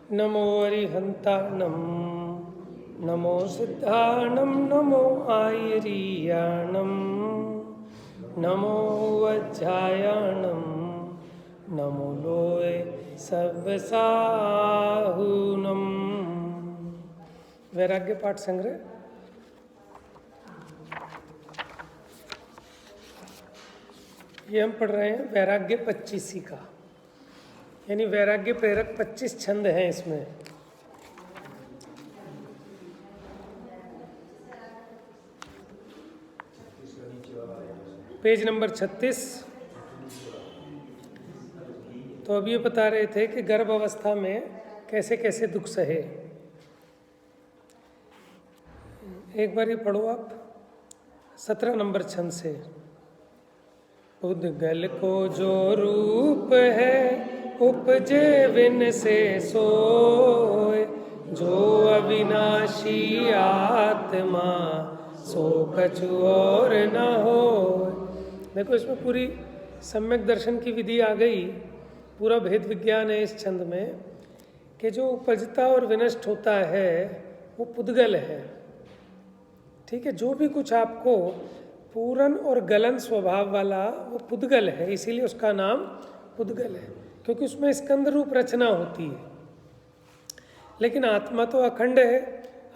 नमो अरिहंताणं नमो सिद्धाणं नमो आयरीयाणं नमो वज्रायाणं नमो लोय सव्यसाहूनम। वैराग्य पाठ संग्रह। ये हम पढ़ रहे हैं वैराग्य 25 का, यानी वैराग्य प्रेरक 25 छंद हैं इसमें। Page number 36। तो अब ये बता रहे थे कि गर्भ अवस्था में कैसे कैसे दुख सहे। एक बार ये पढ़ो आप 17 नंबर छंद से। उद्गल को जो रूप है उपजे विन से सोए, जो अविनाशी आत्मा सो कछु और न हो। देखो इसमें पूरी सम्यक दर्शन की विधि आ गई, पूरा भेद विज्ञान है इस छंद में कि जो उपजता और विनष्ट होता है वो पुद्गल है। ठीक है, जो भी कुछ आपको पूरन और गलन स्वभाव वाला वो पुद्गल है, इसीलिए उसका नाम पुद्गल है, क्योंकि उसमें स्कंद रूप रचना होती है। लेकिन आत्मा तो अखंड है,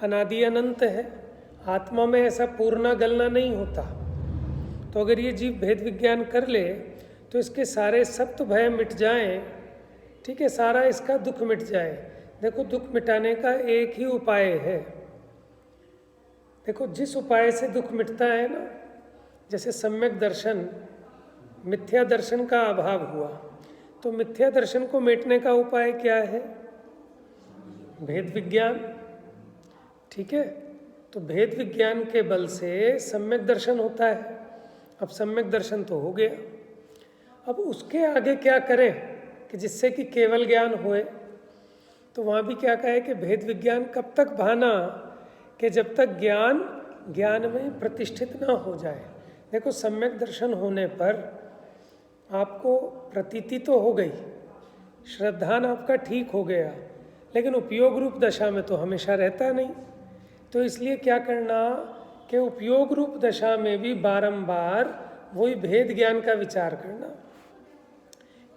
अनादि अनंत है। आत्मा में ऐसा पूर्णा गलना नहीं होता। तो अगर ये जीव भेद विज्ञान कर ले तो इसके सारे सप्त भय मिट जाएं। ठीक है, सारा इसका दुख मिट जाए। देखो दुख मिटाने का एक ही उपाय है। देखो जिस उपाय से दुख मिटता है ना, जैसे सम्यक दर्शन, मिथ्या दर्शन का अभाव हुआ, तो मिथ्या दर्शन को मिटने का उपाय क्या है? भेद विज्ञान। ठीक है, तो भेद विज्ञान के बल से सम्यक दर्शन होता है। अब सम्यक दर्शन तो हो गया, अब उसके आगे क्या करें कि जिससे कि केवल ज्ञान होए? तो वहाँ भी क्या कहा है कि भेद विज्ञान कब तक भाना कि जब तक ज्ञान में प्रतिष्ठित ना हो जाए। देखो सम्यक दर्शन होने पर आपको प्रतीति तो हो गई, श्रद्धान आपका ठीक हो गया, लेकिन उपयोग रूप दशा में तो हमेशा रहता नहीं। तो इसलिए क्या करना कि उपयोग रूप दशा में भी बारंबार वही भेद ज्ञान का विचार करना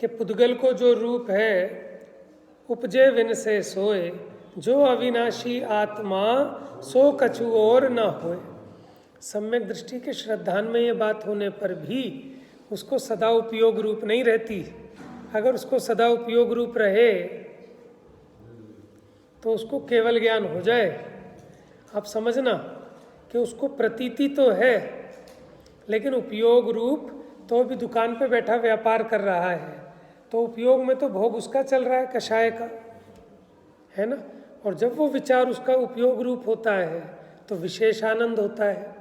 कि पुद्गल को जो रूप है उपजे विन से सोए, जो अविनाशी आत्मा सो कछु और न होए। सम्यक दृष्टि के श्रद्धान में ये बात होने पर भी उसको सदा उपयोग रूप नहीं रहती। अगर उसको सदा उपयोग रूप रहे तो उसको केवल ज्ञान हो जाए। आप समझना कि उसको प्रतीति तो है, लेकिन उपयोग रूप तो भी दुकान पे बैठा व्यापार कर रहा है, तो उपयोग में तो भोग उसका चल रहा है, कषाय का, है ना। और जब वो विचार उसका उपयोग रूप होता है तो विशेष आनंद होता है,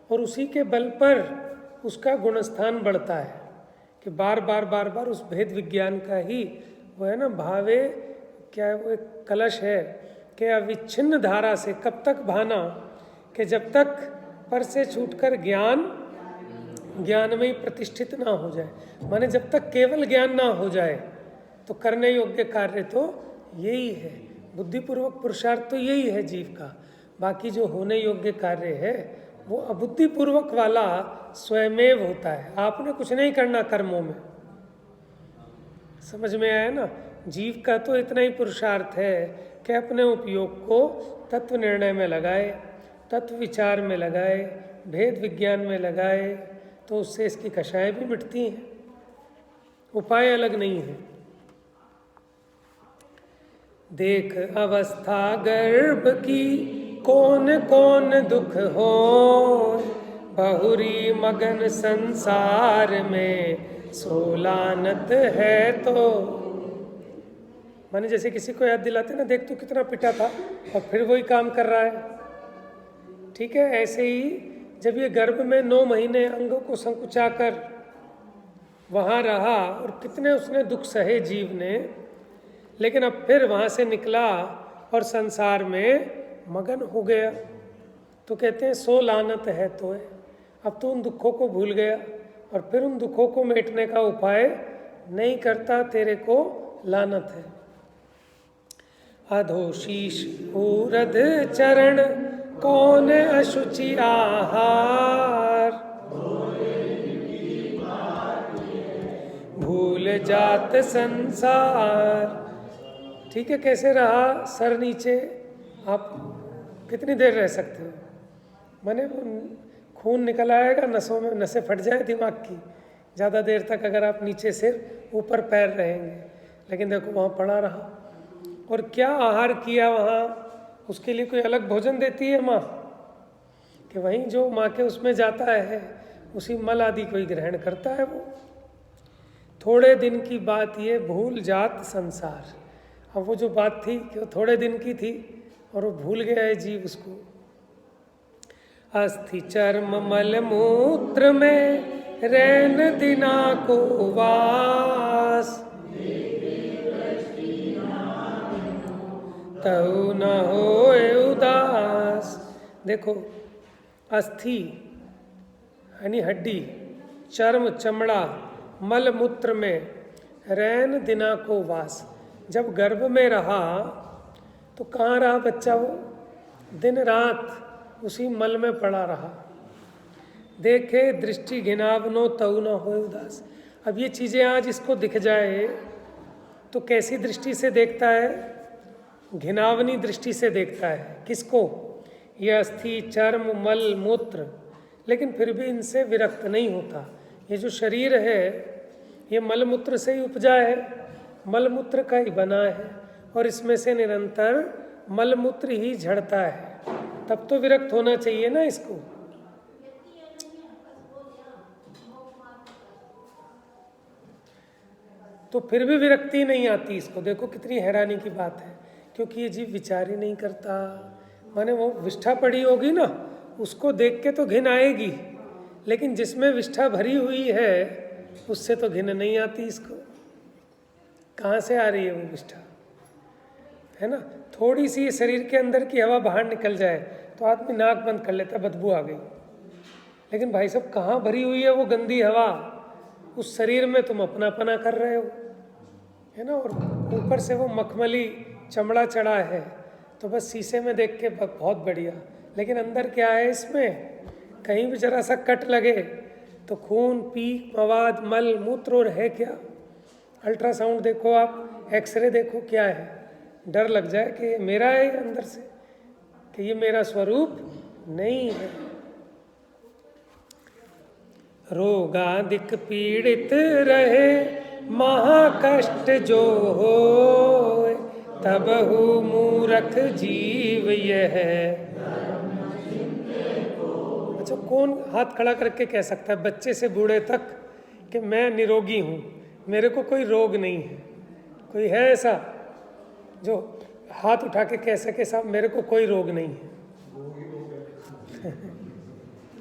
और उसी के बल पर उसका गुणस्थान बढ़ता है कि बार बार उस भेद विज्ञान का ही वो है ना, भावे क्या वो एक कलश है कि अविच्छिन्न धारा से कब तक भाना कि जब तक पर से छूटकर ज्ञान में ही प्रतिष्ठित ना हो जाए। माने जब तक केवल ज्ञान ना हो जाए तो करने योग्य कार्य तो यही है, बुद्धिपूर्वक पुरुषार्थ तो यही है जीव का। बाकी जो होने योग्य कार्य है वो अबुद्धिपूर्वक वाला स्वयमेव होता है। आपने कुछ नहीं करना कर्मों में। समझ में आया ना? जीव का तो इतना ही पुरुषार्थ है कि अपने उपयोग को तत्व निर्णय में लगाए, तत्व विचार में लगाए, भेद विज्ञान में लगाए, तो उससे इसकी कषायें भी मिटती हैं। उपाय अलग नहीं है। देख अवस्था गर्भ की कौन कौन दुख हो, बहुरी मगन संसार में सोलानत है। तो माने जैसे किसी को याद दिलाते ना, देख तू कितना पिटा था और फिर वही काम कर रहा है। ठीक है, ऐसे ही जब ये गर्भ में 9 महीने अंगों को संकुचा कर वहाँ रहा और कितने उसने दुख सहे जीव ने, लेकिन अब फिर वहाँ से निकला और संसार में मगन हो गया। तो कहते हैं सो लानत है। तो है अब तो उन दुखों को भूल गया और फिर उन दुखों को मिटने का उपाय नहीं करता, तेरे को लानत है। अधोशीष ऊरध चरण कौन अशुचि आहार, भूल जात संसार। ठीक है, कैसे रहा सर नीचे? आप कितनी देर रह सकते हो? माने खून निकल आएगा नसों में, नसें फट जाए दिमाग की ज़्यादा देर तक अगर आप नीचे सिर ऊपर पैर रहेंगे। लेकिन देखो वहाँ पड़ा रहा, और क्या आहार किया वहाँ? उसके लिए कोई अलग भोजन देती है माँ कि वहीं जो माँ के उसमें जाता है उसी मल आदि कोई ग्रहण करता है वो। थोड़े दिन की बात ये भूल जात संसार। अब वो जो बात थी कि वो थोड़े दिन की थी और वो भूल गया है जीव उसको। अस्थि चर्म मल मूत्र में रैन दिना को वास, तऊ न होए उदास। देखो अस्थि यानी हड्डी, चर्म चमड़ा, मल मूत्र में रैन दिना को वास। जब गर्भ में रहा तो कहाँ रहा बच्चा? वो दिन रात उसी मल में पड़ा रहा। देखे दृष्टि घिनावनो तऊ न होए उदास। अब ये चीज़ें आज इसको दिख जाए तो कैसी दृष्टि से देखता है? घिनावनी दृष्टि से देखता है। किसको? ये अस्थि चर्म मल मूत्र। लेकिन फिर भी इनसे विरक्त नहीं होता। ये जो शरीर है ये मलमूत्र से ही उपजा है, मलमूत्र का ही बना है, और इसमें से निरंतर मलमूत्र ही झड़ता है। तब तो विरक्त होना चाहिए ना इसको। तो फिर भी विरक्ति नहीं आती इसको। देखो कितनी हैरानी की बात है, क्योंकि ये जीव विचार ही नहीं करता। माने वो विष्ठा पड़ी होगी ना, उसको देख के तो घिन आएगी, लेकिन जिसमें विष्ठा भरी हुई है उससे तो घिन नहीं आती इसको। कहाँ से आ रही है वो विष्ठा? है ना, थोड़ी सी शरीर के अंदर की हवा बाहर निकल जाए तो आदमी नाक बंद कर लेता, बदबू आ गई। लेकिन भाई साहब कहाँ भरी हुई है वो गंदी हवा? उस शरीर में तुम अपनापना कर रहे हो, है ना, और ऊपर से वो मखमली चमड़ा चढ़ा है तो बस शीशे में देख के बहुत बढ़िया। लेकिन अंदर क्या है इसमें? कहीं भी जरा सा कट लगे तो खून, पीक, मवाद, मल, मूत्र और है क्या? अल्ट्रासाउंड देखो आप, एक्सरे देखो, क्या है? डर लग जाए कि ये मेरा है अंदर से, कि ये मेरा स्वरूप नहीं है। रोगादिक पीड़ित रहे महाकष्ट जो होए, तबहु मूरख जीव यह है। अच्छा, कौन हाथ खड़ा करके कह सकता है बच्चे से बूढ़े तक कि मैं निरोगी हूँ, मेरे को कोई रोग नहीं है? कोई है ऐसा जो हाथ उठा के कह सके साहब मेरे को कोई रोग नहीं है?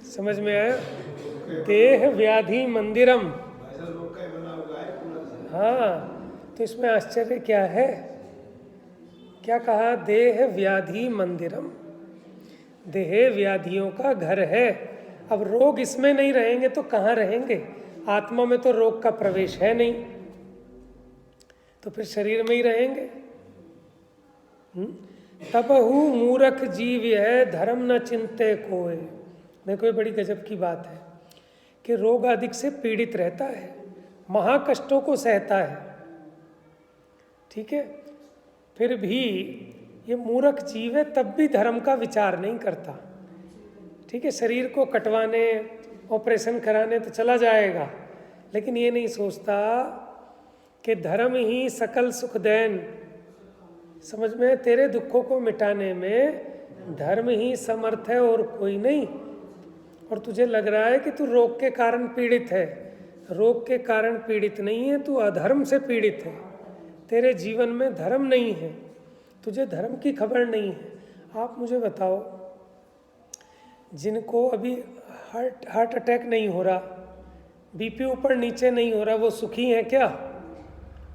समझ में आया? देह व्याधि मंदिरम। हाँ, तो इसमें आश्चर्य क्या है? क्या कहा? देह व्याधि मंदिरम। देह व्याधियों का घर है। अब रोग इसमें नहीं रहेंगे तो कहाँ रहेंगे? आत्मा में तो रोग का प्रवेश है नहीं, तो फिर शरीर में ही रहेंगे। तबहु मूरख जीव है धर्म न चिंते कोय। देखो ये बड़ी गजब की बात है कि रोग आदि से पीड़ित रहता है, महाकष्टों को सहता है, ठीक है, फिर भी ये मूर्ख जीव है, तब भी धर्म का विचार नहीं करता। ठीक है, शरीर को कटवाने, ऑपरेशन कराने तो चला जाएगा, लेकिन ये नहीं सोचता कि धर्म ही सकल सुख देन। समझ में? तेरे दुखों को मिटाने में धर्म ही समर्थ है और कोई नहीं। और तुझे लग रहा है कि तू रोग के कारण पीड़ित है। रोग के कारण पीड़ित नहीं है, तू अधर्म से पीड़ित है। तेरे जीवन में धर्म नहीं है, तुझे धर्म की खबर नहीं है। आप मुझे बताओ, जिनको अभी हार्ट अटैक नहीं हो रहा, बीपी ऊपर नीचे नहीं हो रहा, वो सुखी हैं क्या?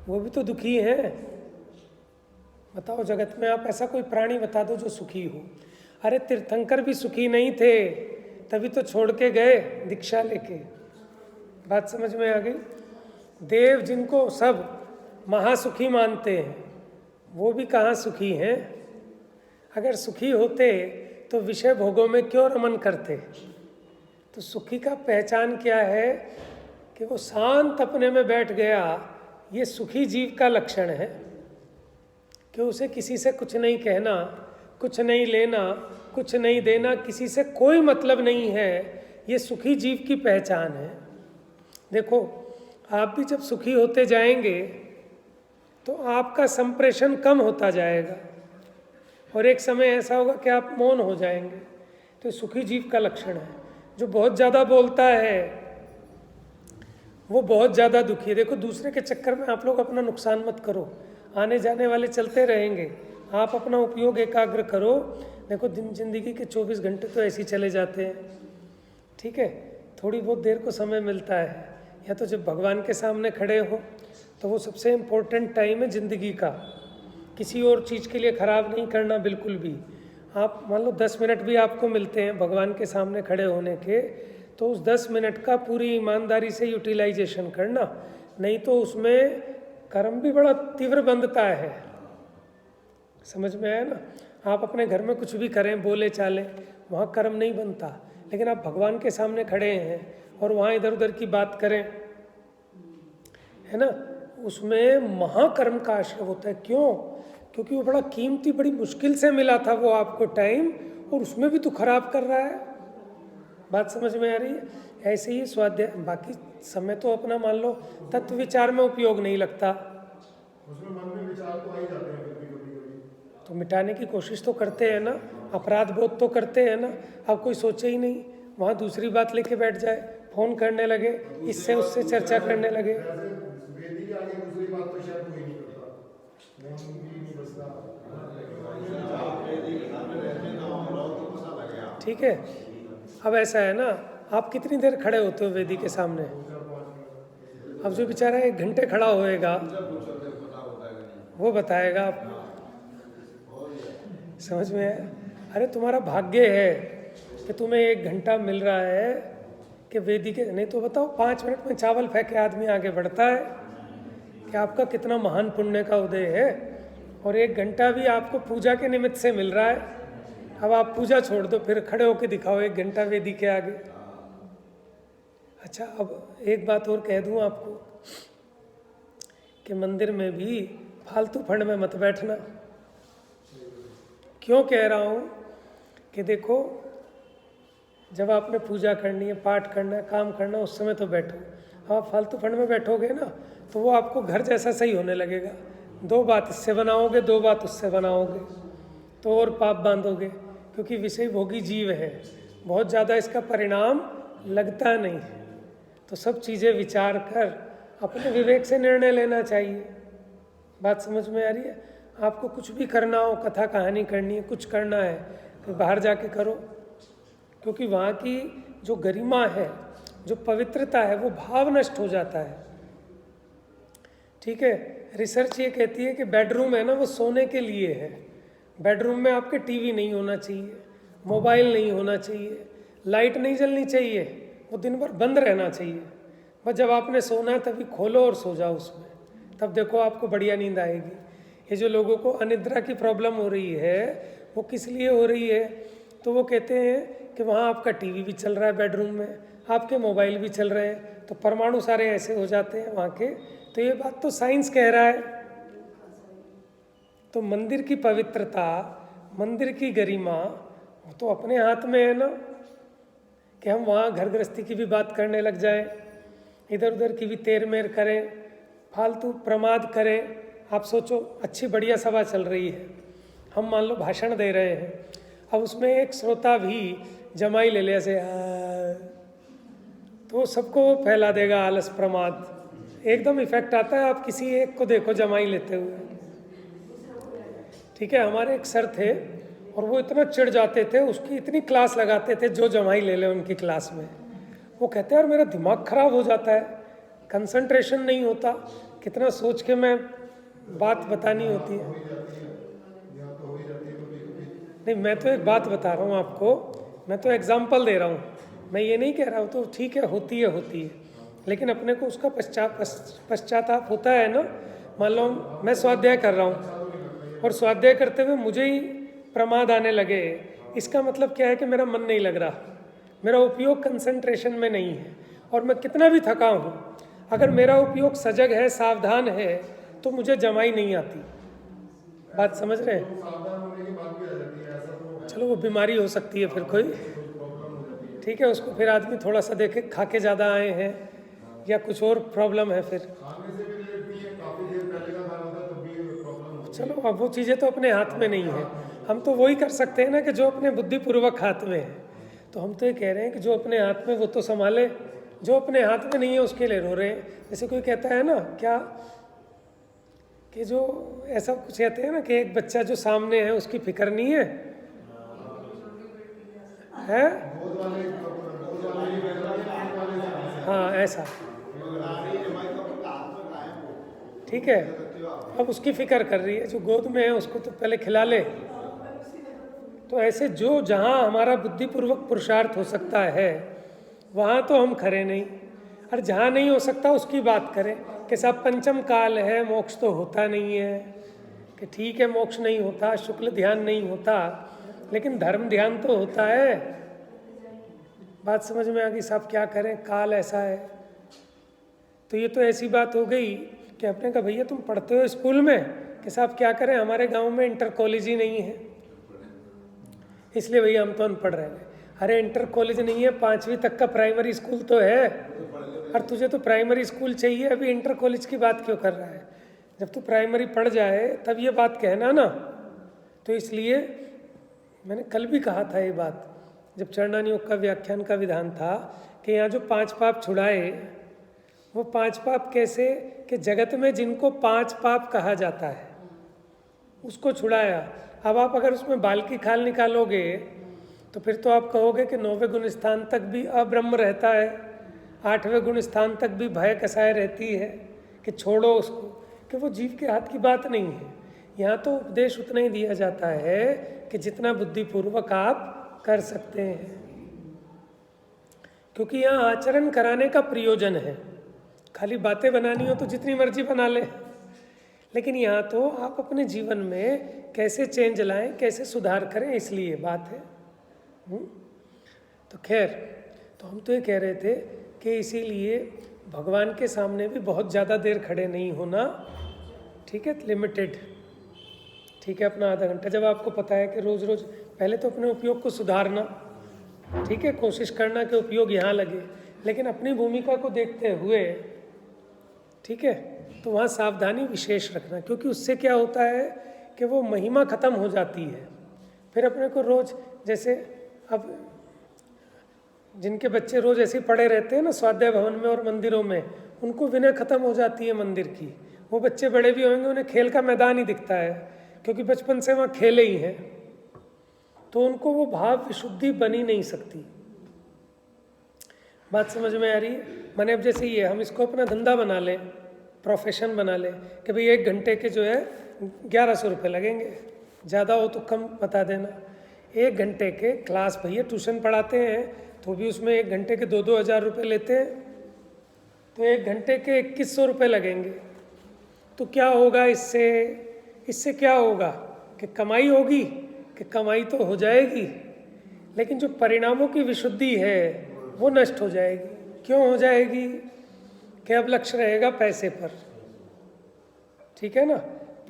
वो भी तो दुखी हैं। बताओ जगत में आप ऐसा कोई प्राणी बता दो जो सुखी हो। अरे तीर्थंकर भी सुखी नहीं थे, तभी तो छोड़ के गए दीक्षा लेके। बात समझ में आ गई? देव जिनको सब महासुखी मानते हैं, वो भी कहाँ सुखी हैं? अगर सुखी होते तो विषय भोगों में क्यों रमन करते? तो सुखी का पहचान क्या है कि वो शांत अपने में बैठ गया। ये सुखी जीव का लक्षण है कि उसे किसी से कुछ नहीं कहना, कुछ नहीं लेना, कुछ नहीं देना, किसी से कोई मतलब नहीं है। ये सुखी जीव की पहचान है। देखो, आप भी जब सुखी होते जाएंगे तो आपका संप्रेषण कम होता जाएगा और एक समय ऐसा होगा कि आप मौन हो जाएंगे। तो सुखी जीव का लक्षण है। जो बहुत ज़्यादा बोलता है वो बहुत ज़्यादा दुखी है। देखो, दूसरे के चक्कर में आप लोग अपना नुकसान मत करो, आने जाने वाले चलते रहेंगे, आप अपना उपयोग एकाग्र करो। देखो, जिंदगी के 24 घंटे तो ऐसे ही चले जाते हैं, ठीक है। थोड़ी बहुत देर को समय मिलता है, या तो जब भगवान के सामने खड़े हो तो वो सबसे इम्पोर्टेंट टाइम है ज़िंदगी का। किसी और चीज़ के लिए ख़राब नहीं करना बिल्कुल भी। आप मान लो 10 मिनट भी आपको मिलते हैं भगवान के सामने खड़े होने के, तो उस 10 मिनट का पूरी ईमानदारी से यूटिलाइजेशन करना, नहीं तो उसमें कर्म भी बड़ा तीव्र बंधता है। समझ में आया ना? आप अपने घर में कुछ भी करें, बोले चाले, वहाँ कर्म नहीं बनता। लेकिन आप भगवान के सामने खड़े हैं और वहाँ इधर उधर की बात करें, है ना, उसमें महाकर्म का आश्रय होता है। क्यों? क्योंकि वो बड़ा कीमती, बड़ी मुश्किल से मिला था वो आपको टाइम, और उसमें भी तो खराब कर रहा है। बात समझ में आ रही है? ऐसे ही स्वाध्याय, बाकी समय तो अपना मान लो तत्व विचार में उपयोग नहीं लगता, उसमें मन में विचार तो आ ही जाते हैं कभी-कभी। तो मिटाने की कोशिश तो करते हैं ना, अपराध बोध तो करते हैं ना। अब कोई सोचे ही नहीं, वहाँ दूसरी बात लेके बैठ जाए, फोन करने लगे, इससे उससे चर्चा करने लगे। वेदी के आगे दूसरी बात तो शायद कोई नहीं करता, मन भी नहीं बसता। ठीक है, अब ऐसा है ना, आप कितनी देर खड़े होते हो वेदी के सामने? अब जो बेचारा 1 घंटे खड़ा होएगा वो बताएगा आपको। समझ में आया? अरे तुम्हारा भाग्य है कि तुम्हें 1 घंटा मिल रहा है कि वेदी के, नहीं तो बताओ 5 मिनट में चावल फेंक के आदमी आगे बढ़ता है कि आपका कितना महान पुण्य का उदय है। और 1 घंटा भी आपको पूजा के निमित्त से मिल रहा है। अब आप पूजा छोड़ दो, फिर खड़े होके दिखाओ 1 घंटा वेदी के आगे। अच्छा, अब एक बात और कह दूं आपको कि मंदिर में भी फालतू फंड में मत बैठना। क्यों कह रहा हूँ कि देखो, जब आपने पूजा करनी है, पाठ करना है, काम करना है, उस समय तो बैठो। अब आप फालतू फंड में बैठोगे ना तो वो आपको घर जैसा सही होने लगेगा। 2 बात इससे बनाओगे, 2 बात उससे बनाओगे, तो और पाप बांधोगे। क्योंकि विषय भोगी जीव है, बहुत ज़्यादा इसका परिणाम लगता नहीं। तो सब चीज़ें विचार कर अपने विवेक से निर्णय लेना चाहिए। बात समझ में आ रही है? आपको कुछ भी करना हो, कथा कहानी करनी है, कुछ करना है, तो बाहर जाके करो। क्योंकि वहाँ की जो गरिमा है, जो पवित्रता है, वो भाव नष्ट हो जाता है। ठीक है, रिसर्च ये कहती है कि बेडरूम है ना, वो सोने के लिए है। बेडरूम में आपके टीवी नहीं होना चाहिए, मोबाइल नहीं होना चाहिए, लाइट नहीं जलनी चाहिए, वो दिन भर बंद रहना चाहिए। बस जब आपने सोना है तभी खोलो और सो जाओ उसमें, तब देखो आपको बढ़िया नींद आएगी। ये जो लोगों को अनिद्रा की प्रॉब्लम हो रही है, वो किस लिए हो रही है? तो वो कहते हैं कि वहाँ आपका टीवी भी चल रहा है, बेडरूम में आपके मोबाइल भी चल रहे हैं, तो परमाणु सारे ऐसे हो जाते हैं वहाँ के। तो ये बात तो साइंस कह रहा है। तो मंदिर की पवित्रता, मंदिर की गरिमा वो तो अपने हाथ में है ना, कि हम वहाँ घर गृहस्थी की भी बात करने लग जाएं, इधर उधर की भी तेर मेर करें, फालतू प्रमाद करें। आप सोचो, अच्छी बढ़िया सभा चल रही है, हम मान लो भाषण दे रहे हैं, अब उसमें एक श्रोता भी जमाई ले ले ऐसे, तो सबको फैला देगा आलस प्रमाद, एकदम इफेक्ट आता है। आप किसी एक को देखो जमाई लेते हुए, ठीक है। हमारे एक सर थे और वो इतना चिढ़ जाते थे, उसकी इतनी क्लास लगाते थे जो जमाई ले ले उनकी क्लास में। वो कहते हैं यार मेरा दिमाग खराब हो जाता है, कंसंट्रेशन नहीं होता, कितना सोच के मैं बात बतानी होती है। नहीं, मैं तो एक बात बता रहा हूँ आपको, मैं तो एग्जाम्पल दे रहा हूँ, मैं ये नहीं कह रहा हूँ। तो ठीक है, होती है, लेकिन अपने को उसका पश्चाताप होता है ना। मान लो मैं स्वाध्याय कर रहा हूँ, और स्वाध्याय करते हुए मुझे ही प्रमाद आने लगे, इसका मतलब क्या है कि मेरा मन नहीं लग रहा, मेरा उपयोग कंसंट्रेशन में नहीं है। और मैं कितना भी थका हूँ, अगर मेरा उपयोग सजग है, सावधान है, तो मुझे जमाई नहीं आती। बात समझ रहे हैं? सावधान होने की बात भी आ जाती है, ऐसा तो चलो वो बीमारी हो सकती है फिर कोई, प्रॉब्लम हो जाती है। ठीक है, उसको फिर आदमी थोड़ा सा देखे, खा के ज़्यादा आए हैं या कुछ और प्रॉब्लम है फिर। खाने से भी रिलेट नहीं है, काफी देर पहले का खाना था तब भी प्रॉब्लम होती है। चलो अब वो चीज़ें तो अपने हाथ में नहीं है, हम तो वही कर सकते हैं ना कि जो अपने बुद्धिपूर्वक हाथ में है। तो हम तो ये कह रहे हैं कि जो अपने हाथ में वो तो संभाले, जो अपने हाथ में नहीं है उसके लिए रो रहे हैं। जैसे कोई कहता है ना क्या कि जो ऐसा कुछ कहते हैं ना कि एक बच्चा जो सामने है उसकी फिक्र नहीं है, है? हाँ ऐसा, ठीक है। अब उसकी फिक्र कर रही है, जो गोद में है उसको तो पहले खिला ले। तो ऐसे जो जहाँ हमारा बुद्धिपूर्वक पुरुषार्थ हो सकता है वहाँ तो हम खरे नहीं, और जहाँ नहीं हो सकता उसकी बात करें कि साहब पंचम काल है, मोक्ष तो होता नहीं है, कि ठीक है मोक्ष नहीं होता, शुक्ल ध्यान नहीं होता, लेकिन धर्म ध्यान तो होता है। बात समझ में आ गई साहब? क्या करें, काल ऐसा है। तो ये तो ऐसी बात हो गई कि अपने कहा भैया तुम पढ़ते हो स्कूल में, कि साहब क्या करें, हमारे गांव में इंटर कॉलेज ही नहीं है, इसलिए भैया हम तो अनपढ़ रह गए। अरे इंटर कॉलेज नहीं है, 5वीं तक का प्राइमरी स्कूल तो है, और तुझे तो प्राइमरी स्कूल चाहिए, अभी इंटर कॉलेज की बात क्यों कर रहा है? जब तू प्राइमरी पढ़ जाए तब ये बात कहना ना। तो इसलिए मैंने कल भी कहा था ये बात, जब चरणान योग का व्याख्यान का विधान था कि यहाँ जो 5 पाप छुड़ाए, वो 5 पाप कैसे कि जगत में जिनको 5 पाप कहा जाता है उसको छुड़ाया। अब आप अगर उसमें बाल की खाल निकालोगे तो फिर तो आप कहोगे कि 9वें गुण स्थान तक भी अब्रह्म रहता है, 8वें गुण स्थान तक भी भय कसाय रहती है, कि छोड़ो उसको, कि वो जीव के हाथ की बात नहीं है। यहाँ तो उपदेश उतना ही दिया जाता है कि जितना बुद्धिपूर्वक आप कर सकते हैं, क्योंकि यहाँ आचरण कराने का प्रयोजन है। खाली बातें बनानी हो तो जितनी मर्जी बना ले, लेकिन यहाँ तो आप अपने जीवन में कैसे चेंज लाएं, कैसे सुधार करें, इसलिए बात है। तो खैर, तो हम तो ये कह रहे थे कि इसीलिए भगवान के सामने भी बहुत ज़्यादा देर खड़े नहीं होना, ठीक है, लिमिटेड, ठीक है, अपना आधा घंटा। जब आपको पता है कि रोज़ रोज़ पहले तो अपने उपयोग को सुधारना, ठीक है, कोशिश करना कि उपयोग यहाँ लगे, लेकिन अपनी भूमिका को देखते हुए, ठीक है, तो वहाँ सावधानी विशेष रखना, क्योंकि उससे क्या होता है कि वो महिमा ख़त्म हो जाती है। फिर अपने को रोज़, जैसे अब जिनके बच्चे रोज़ ऐसे पड़े रहते हैं ना स्वाध्याय भवन में और मंदिरों में, उनको विनय ख़त्म हो जाती है मंदिर की। वो बच्चे बड़े भी होंगे, उन्हें खेल का मैदान ही दिखता है, क्योंकि बचपन से वहाँ खेले ही हैं, तो उनको वो भाव विशुद्धि बनी नहीं सकती। बात समझ में आ रही है? माने अब जैसे ये हम इसको अपना धंधा बना लें, प्रोफेशन बना लें कि भाई 1 घंटे के जो है 1100 रुपये लगेंगे, ज़्यादा हो तो कम बता देना। 1 घंटे के क्लास, भैया ट्यूशन पढ़ाते हैं तो भी उसमें 1 घंटे के 2-2 हज़ार रुपये लेते हैं, तो 1 घंटे के 2100 रुपये लगेंगे। तो क्या होगा इससे? इससे क्या होगा कि कमाई होगी, कि कमाई तो हो जाएगी, लेकिन जो परिणामों की विशुद्धि है वो नष्ट हो जाएगी। क्यों हो जाएगी? कि अब लक्ष्य रहेगा पैसे पर, ठीक है ना,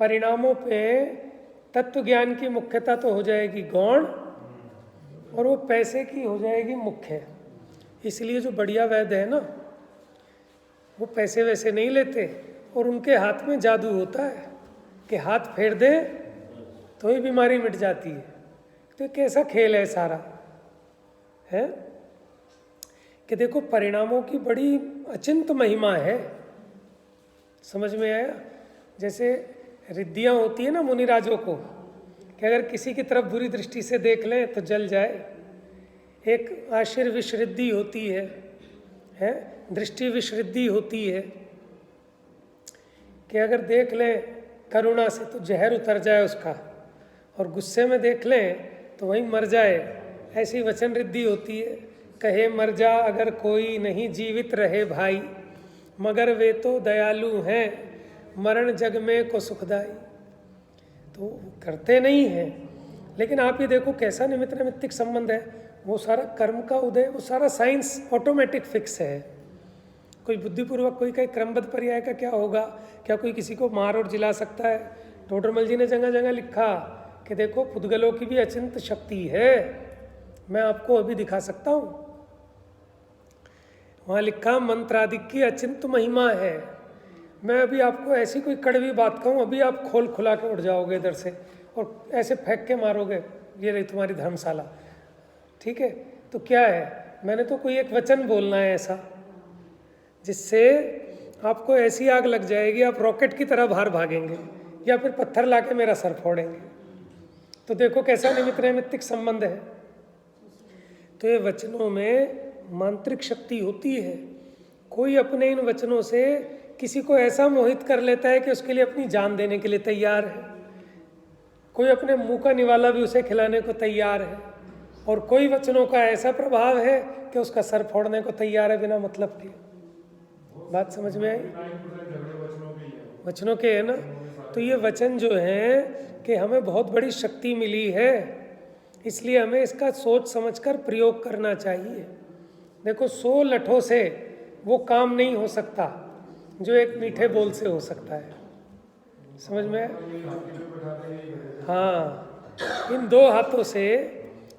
परिणामों पे तत्व ज्ञान की मुख्यता तो हो जाएगी गौण, और वो पैसे की हो जाएगी मुख्य। इसलिए जो बढ़िया वैद्य है ना, वो पैसे वैसे नहीं लेते, और उनके हाथ में जादू होता है कि हाथ फेर दे तो ही बीमारी मिट जाती है। तो कैसा खेल है सारा, है कि देखो परिणामों की बड़ी अचिंत महिमा है। समझ में आया? जैसे रिद्धियाँ होती है ना मुनिराजों को, कि अगर किसी की तरफ बुरी दृष्टि से देख लें तो जल जाए। एक आशीर्विश्रिद्धि होती है, दृष्टि विश्रिद्धि होती है, कि अगर देख लें करुणा से तो जहर उतर जाए उसका, और गुस्से में देख लें तो वहीं मर जाए, ऐसी वचन रिद्धि होती है। कहे मर जा अगर कोई नहीं जीवित रहे भाई, मगर वे तो दयालु हैं मरण जग में को सुखदाई। तो तो करते नहीं हैं। लेकिन आप ये देखो कैसा निमित्त नैमित्तिक संबंध है, वो सारा कर्म का उदय, वो सारा साइंस ऑटोमेटिक फिक्स है। कोई बुद्धिपूर्वक कोई कहे क्रमबद्ध पर्याय का क्या होगा, क्या कोई किसी को मार और जिला सकता है? टोडरमल जी ने जगह जगह लिखा कि देखो पुद्गलों की भी अचिंत शक्ति है, मैं आपको अभी दिखा सकता हूँ। वहाँ लिखा मंत्रादिक की अचिंत महिमा है। मैं अभी आपको ऐसी कोई कड़वी बात कहूँ, अभी आप खोल खुला के उठ जाओगे इधर से और ऐसे फेंक के मारोगे, ये रही तुम्हारी धर्मशाला। ठीक है, तो क्या है, मैंने तो कोई एक वचन बोलना है ऐसा जिससे आपको ऐसी आग लग जाएगी, आप रॉकेट की तरह बाहर भागेंगे या फिर पत्थर लाके मेरा सर फोड़ेंगे। तो देखो कैसा निमित्त नैमित्तिक संबंध है। तो ये वचनों में मांत्रिक शक्ति होती है। कोई अपने इन वचनों से किसी को ऐसा मोहित कर लेता है कि उसके लिए अपनी जान देने के लिए तैयार है। कोई अपने मुंह का निवाला भी उसे खिलाने को तैयार है, और कोई वचनों का ऐसा प्रभाव है कि उसका सर फोड़ने को तैयार है बिना मतलब के। बात समझ में आई? वचनों के है ना। तो ये वचन जो है कि हमें बहुत बड़ी शक्ति मिली है, इसलिए हमें इसका सोच समझकर प्रयोग करना चाहिए। देखो 100 लठों से वो काम नहीं हो सकता जो एक मीठे बोल से हो सकता है। समझ में? हाँ, इन 2 हाथों से,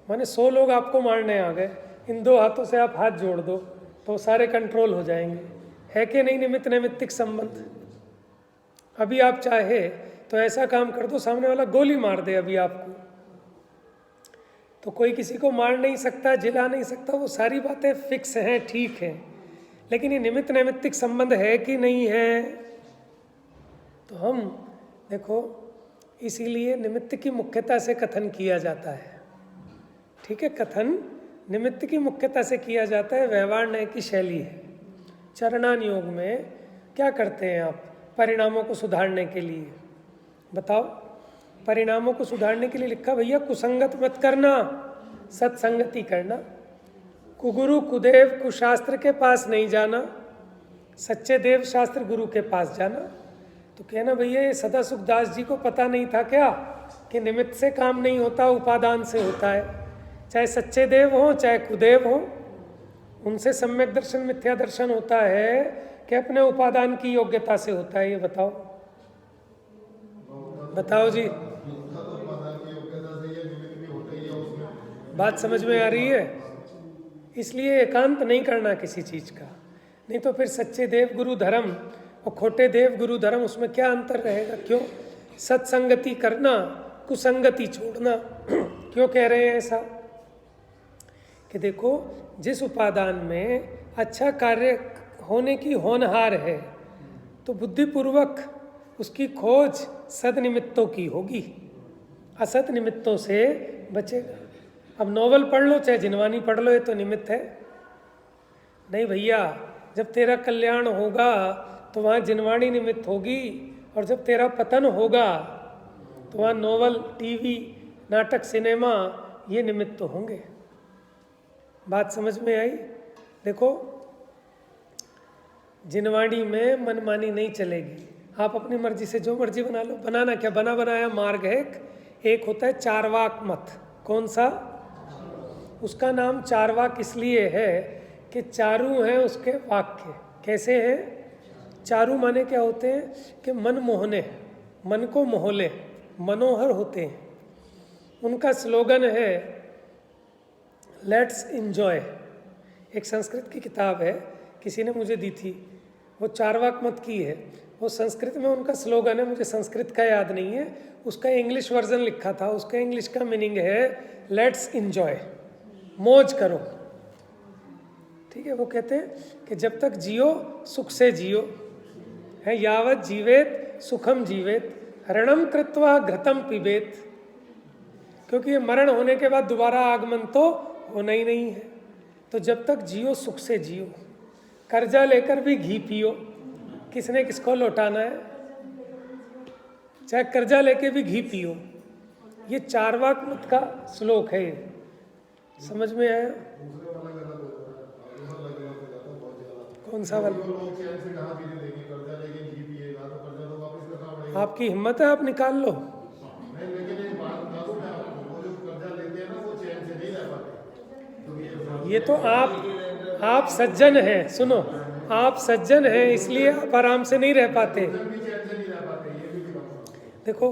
माने 100 लोग आपको मारने आ गए, इन 2 हाथों से आप हाथ जोड़ दो तो सारे कंट्रोल हो जाएंगे। है कि नहीं निमित्त नैमित्तिक संबंध? अभी आप चाहे तो ऐसा काम कर दो, सामने वाला गोली मार दे अभी आपको, तो कोई किसी को मार नहीं सकता, जिला नहीं सकता। वो सारी बातें फिक्स हैं, ठीक है, लेकिन ये निमित्त नैमित्तिक संबंध है कि नहीं है? तो हम देखो, इसीलिए निमित्त की मुख्यता से कथन किया जाता है। ठीक है, कथन निमित्त की मुख्यता से किया जाता है, व्यवहार न्याय की शैली है। चरणान योग में क्या करते हैं आप परिणामों को सुधारने के लिए? बताओ। परिणामों को सुधारने के लिए लिखा भैया कुसंगत मत करना, सत्संगति करना, कुगुरु कुदेव कुशास्त्र के पास नहीं जाना, सच्चे देव शास्त्र गुरु के पास जाना। तो कहना भैया ये सदा सुखदास जी को पता नहीं था क्या कि निमित्त से काम नहीं होता, उपादान से होता है। चाहे सच्चे देव हों चाहे कुदेव हों, उनसे सम्यक दर्शन मिथ्या दर्शन होता है कि अपने उपादान की योग्यता से होता है? ये बताओ, बताओ जी। बात समझ में आ रही है? इसलिए एकांत नहीं करना किसी चीज का, नहीं तो फिर सच्चे देव गुरु धर्म और खोटे देव गुरु धर्म, उसमें क्या अंतर रहेगा? क्यों सत्संगति करना, कुसंगति छोड़ना? क्यों कह रहे हैं ऐसा? कि देखो जिस उपादान में अच्छा कार्य होने की होनहार है तो बुद्धिपूर्वक उसकी खोज सदनिमित्तों की होगी, असत निमित्तों से बचेगा। अब नॉवल पढ़ लो चाहे जिनवानी पढ़ लो, ये तो निमित्त है नहीं भैया। जब तेरा कल्याण होगा तो वहाँ जिनवाणी निमित्त होगी, और जब तेरा पतन होगा तो वहाँ नॉवल, टीवी, नाटक, सिनेमा ये निमित्त तो होंगे। बात समझ में आई? देखो जिनवाणी में मनमानी नहीं चलेगी, आप अपनी मर्जी से जो मर्जी बना लो। बनाना क्या, बना बनाया मार्ग है। एक होता है चारवाक मत। कौन सा? उसका नाम चारवाक इसलिए है कि चारू हैं उसके वाक्य। कैसे हैं? चारू माने क्या होते हैं कि मन मोहने, मन को मोहले, मनोहर होते हैं। उनका स्लोगन है लेट्स इंजॉय। एक संस्कृत की किताब है, किसी ने मुझे दी थी, वो चारवाक मत की है। वो संस्कृत में उनका स्लोगन है, मुझे संस्कृत का याद नहीं है, उसका इंग्लिश वर्जन लिखा था। उसका इंग्लिश का मीनिंग है लेट्स इंजॉय, मौज करो। ठीक है, वो कहते हैं कि जब तक जियो सुख से जियो, है यावत जीवेत सुखम जीवेत, रणम कृत्वा घृतम पिबेत। क्योंकि ये मरण होने के बाद दोबारा आगमन तो होना ही नहीं है। तो जब तक जियो सुख से जियो, कर्जा लेकर भी घी पियो। किसने किसको लौटाना है? चाहे कर्जा लेके भी घी पियो। ये चारवाक मत का श्लोक है। समझ में आया? कौन सा वाला? आपकी हिम्मत है, आप निकाल लो। ये तो आप सज्जन हैं, सुनो, आप सज्जन हैं इसलिए आप आराम से नहीं रह पाते। देखो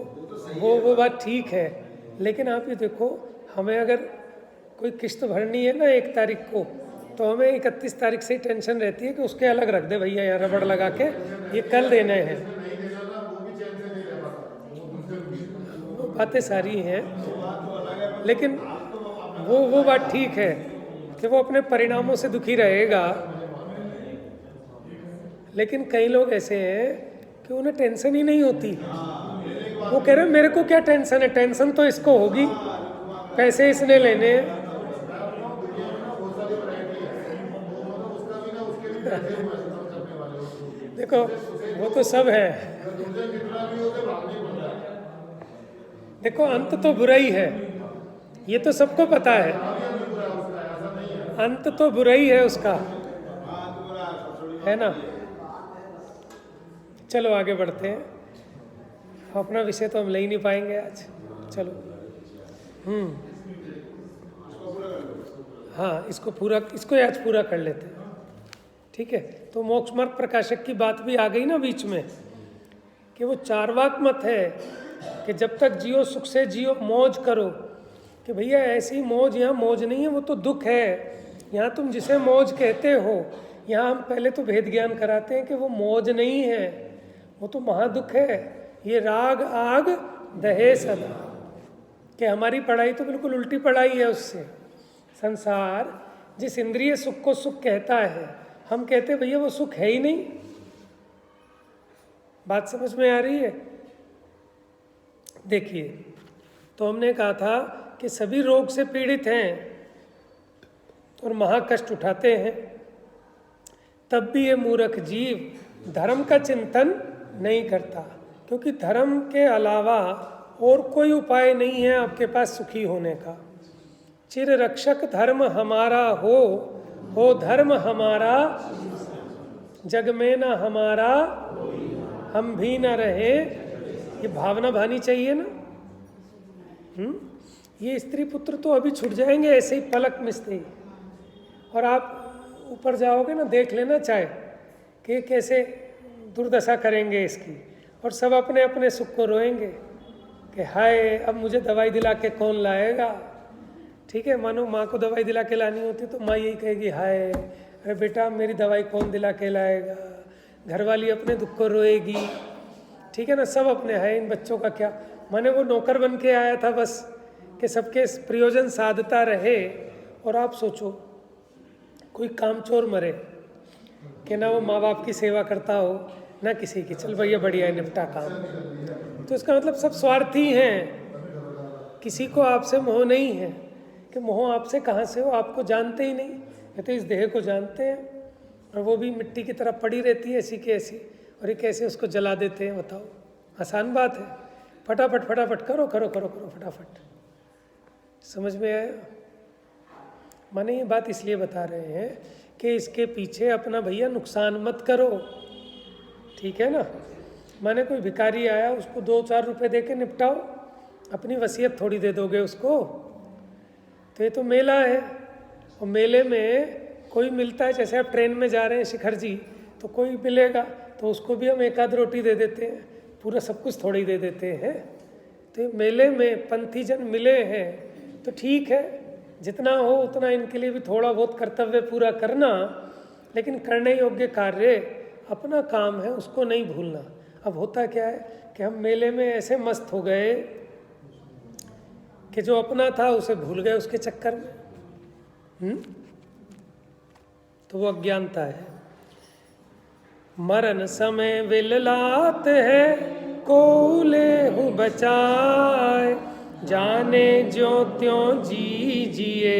वो बात ठीक है, लेकिन आप ये देखो, हमें अगर कोई किस्त भरनी है ना 1 तारीख को, तो हमें 31 तारीख से ही टेंशन रहती है कि उसके अलग रख दे भैया, यहाँ रबड़ लगा के, ये कल देने हैं। वो बातें सारी हैं, लेकिन वो बात ठीक है कि वो अपने परिणामों से दुखी रहेगा। लेकिन कई लोग ऐसे हैं कि उन्हें टेंशन ही नहीं होती। वो कह रहे हैं मेरे को क्या टेंशन है, टेंशन तो इसको होगी, पैसे इसने लेने हैं। देखो वो तो सब है, देखो अंत तो बुरा ही है, ये तो सबको पता है, अंत तो बुरा ही है उसका, है ना। चलो आगे बढ़ते हैं, अपना विषय तो हम ले ही नहीं पाएंगे आज। चलो हाँ, इसको आज पूरा कर लेते हैं, ठीक है। तो मोक्ष मार्ग प्रकाशक की बात भी आ गई ना बीच में, कि वो चार्वाक मत है कि जब तक जियो सुख से जियो, मौज करो। कि भैया ऐसी मौज यहाँ मौज नहीं है, वो तो दुख है। यहाँ तुम जिसे मौज कहते हो, यहाँ हम पहले तो भेद ज्ञान कराते हैं कि वो मौज नहीं है, वो तो महादुख है। ये राग आग दहे सदा, कि हमारी पढ़ाई तो बिल्कुल उल्टी पढ़ाई है उससे। संसार जिस इंद्रिय सुख को सुख कहता है, हम कहते भैया वो सुख है ही नहीं। बात समझ में आ रही है? देखिए, तो हमने कहा था कि सभी रोग से पीड़ित हैं और महाकष्ट उठाते हैं, तब भी ये मूर्ख जीव धर्म का चिंतन नहीं करता, क्योंकि धर्म के अलावा और कोई उपाय नहीं है आपके पास सुखी होने का। चिर रक्षक धर्म हमारा हो धर्म हमारा, जग में न हमारा हम भी न रहे। ये भावना भानी चाहिए ना। ये स्त्री पुत्र तो अभी छूट जाएंगे ऐसे ही पलक मिसते ही, और आप ऊपर जाओगे ना, देख लेना चाहे कि कैसे दुर्दशा करेंगे इसकी, और सब अपने अपने सुख को रोएंगे कि हाय अब मुझे दवाई दिला के कौन लाएगा। ठीक है, मानो माँ को दवाई दिला के लानी होती तो माँ यही कहेगी हाय अरे बेटा मेरी दवाई कौन दिला के लाएगा। घरवाली अपने दुख को रोएगी, ठीक है ना, सब अपने है, इन बच्चों का क्या। माने वो नौकर बन के आया था बस कि सबके प्रयोजन साधता रहे। और आप सोचो कोई कामचोर मरे कि ना वो माँ बाप की सेवा करता हो ना किसी की, चल भैया बढ़िया है निपटा काम, तो इसका मतलब सब स्वार्थी हैं, किसी को आपसे मोह नहीं है। कि मोह आपसे कहाँ से हो, आपको जानते ही नहीं, ये तो इस देह को जानते हैं, और वो भी मिट्टी की तरह पड़ी रहती है ऐसी की ऐसी, और ये कैसे उसको जला देते हैं बताओ। आसान बात है, फटाफट फटाफट करो करो करो करो फटाफट। समझ में आया? माने ये बात इसलिए बता रहे हैं कि इसके पीछे अपना भैया नुकसान मत करो, ठीक है ना। माने कोई भिखारी आया, उसको 2-4 रुपए दे के निपटाओ, अपनी वसीयत थोड़ी दे दोगे उसको। तो ये तो मेला है, और मेले में कोई मिलता है, जैसे आप ट्रेन में जा रहे हैं शिखर जी, तो कोई मिलेगा तो उसको भी हम 1-आध रोटी दे देते हैं, पूरा सब कुछ थोड़ी दे देते हैं। तो मेले में पंथी जन मिले हैं तो ठीक है, जितना हो उतना इनके लिए भी थोड़ा बहुत कर्तव्य पूरा करना, लेकिन करने योग्य कार्य अपना काम है उसको नहीं भूलना। अब होता क्या है कि हम मेले में ऐसे मस्त हो गए कि जो अपना था उसे भूल गए उसके चक्कर में। तो वो अज्ञानता है। मरण समय विललात है को लेहु बचाए, जाने ज्यों त्यों जी जिए।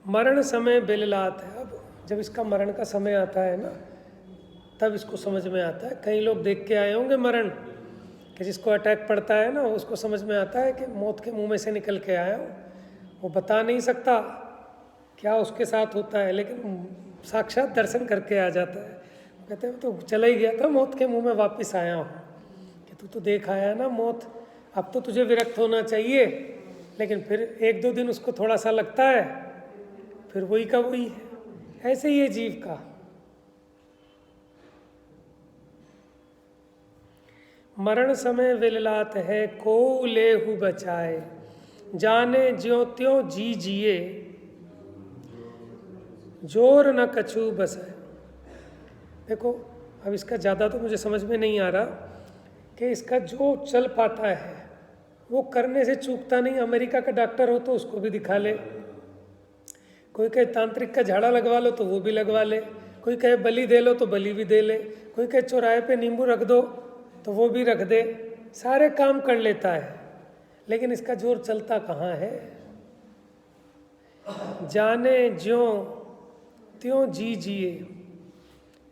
मरण समय बिललात है। अब जब इसका मरण का समय आता है ना, तब इसको समझ में आता है। कई लोग देख के आए होंगे मरण, कि जिसको अटैक पड़ता है ना, उसको समझ में आता है कि मौत के मुंह में से निकल के आया हूँ। वो बता नहीं सकता क्या उसके साथ होता है, लेकिन साक्षात दर्शन करके आ जाता है। कहते हैं तो चला ही गया था, मौत के मुंह में वापस आया हूँ। कि तू तो देख आया ना मौत, अब तो तुझे विरक्त होना चाहिए, लेकिन फिर 1-2 दिन उसको थोड़ा सा लगता है, फिर वही का वही है। ऐसे ही है जीव का। मरण समय विललात है को लेहु बचाए, जाने ज्यों त्यों जी जिए, जोर न कछु बसाए। देखो अब इसका ज़्यादा तो मुझे समझ में नहीं आ रहा कि इसका जो चल पाता है वो करने से चूकता नहीं। अमेरिका का डॉक्टर हो तो उसको भी दिखा ले, कोई कहे तांत्रिक का झाड़ा लगवा लो तो वो भी लगवा ले, कोई कहे बलि दे लो तो बलि भी दे ले, कोई कहे चौराहे पे नींबू रख दो तो वो भी रख दे, सारे काम कर लेता है, लेकिन इसका जोर चलता कहाँ है। जाने ज्यों त्यों जी जिए,